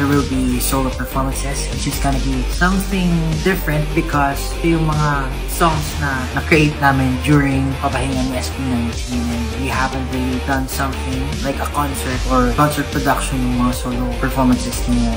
there will be solo performances, which is gonna be something different because ito yung mga songs na na-create namin during papahinga ni SB19, and we haven't really done something like a concert or concert production ng mga solo performances niya.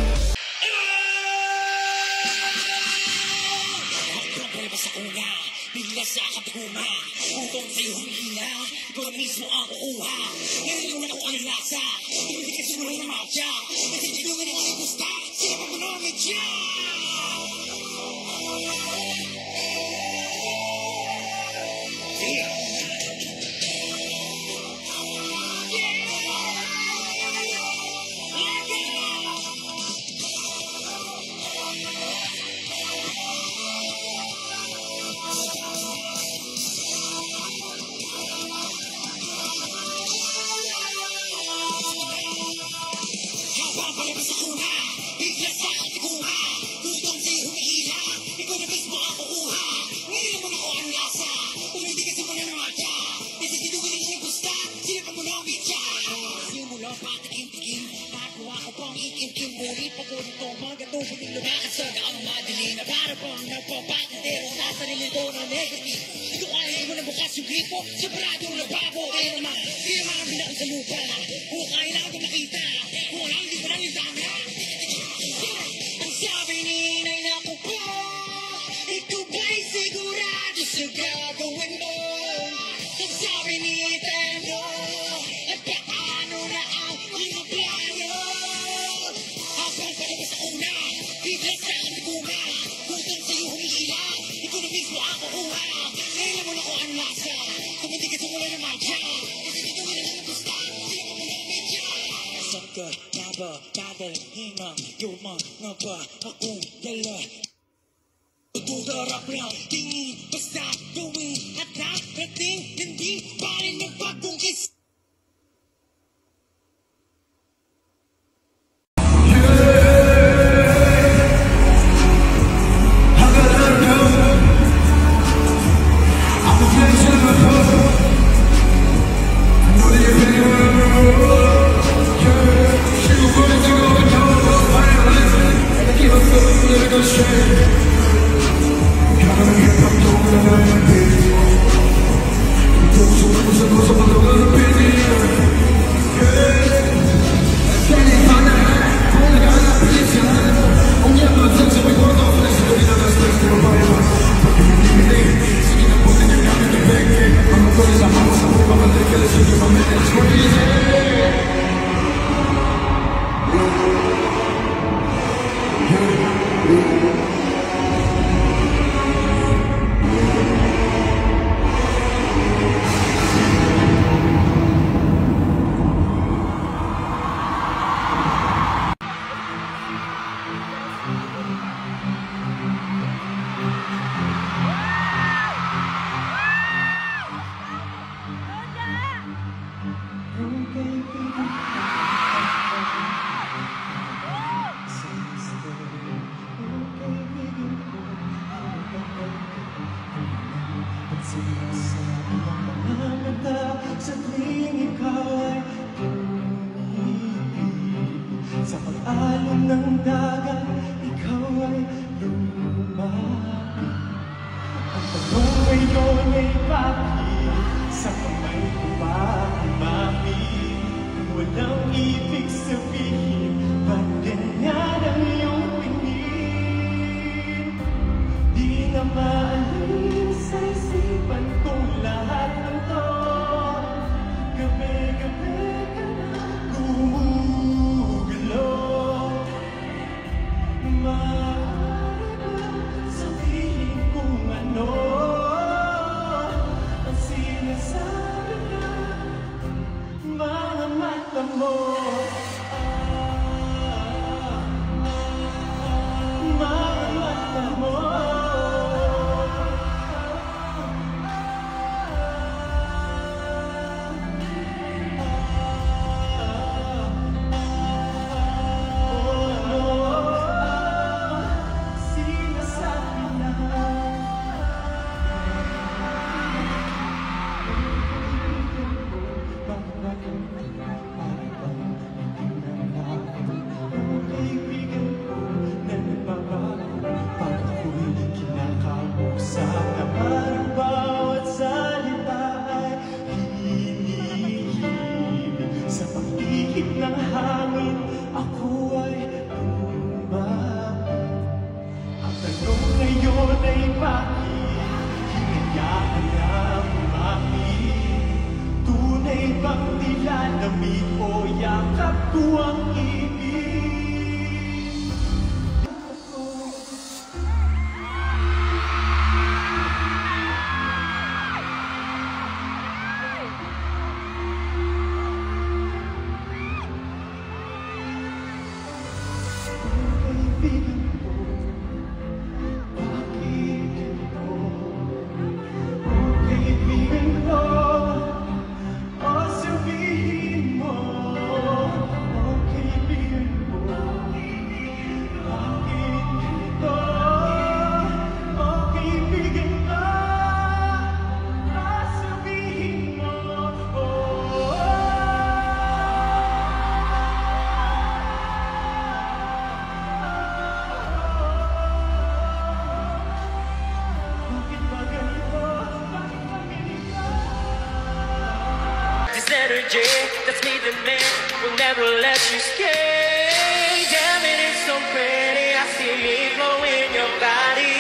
Energy, that's me the man, will never let you stay. Damn it, it's so pretty, I see it glow in your body.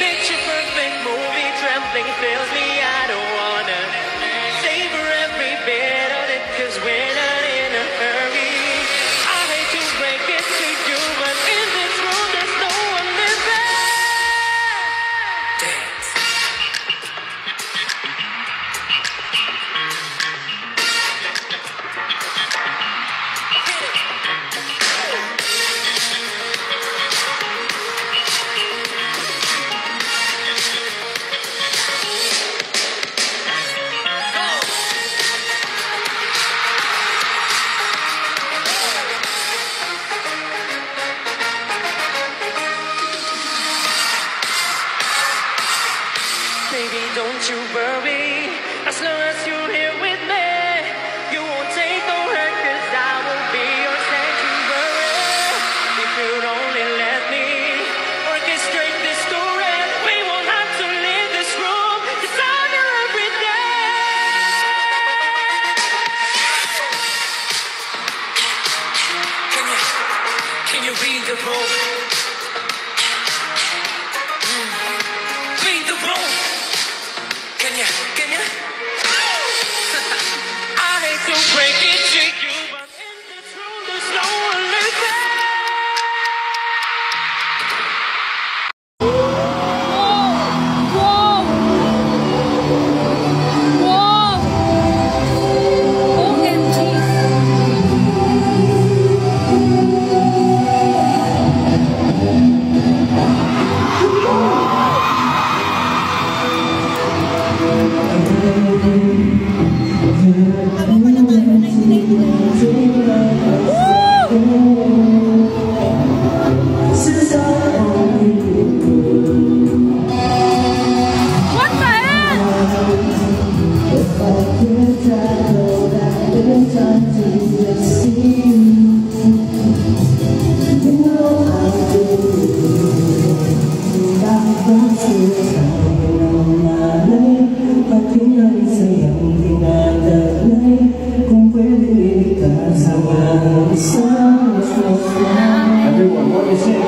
Picture perfect movie, trembling fills me, I don't wanna savor every bit of it, cause we're not in a hurry. I hate to break it to you, but in this room there's no one living. Dance. Baby, don't you worry, as long as you're here with me, you won't take no hurt, cause I will be your sanctuary. If you'd only let me orchestrate this story, we won't have to leave this room, cause I'm here every day. Can you read the room? Read the room. Can you? I hate to break it to you, but in this room there's no one living. Everyone, what is it?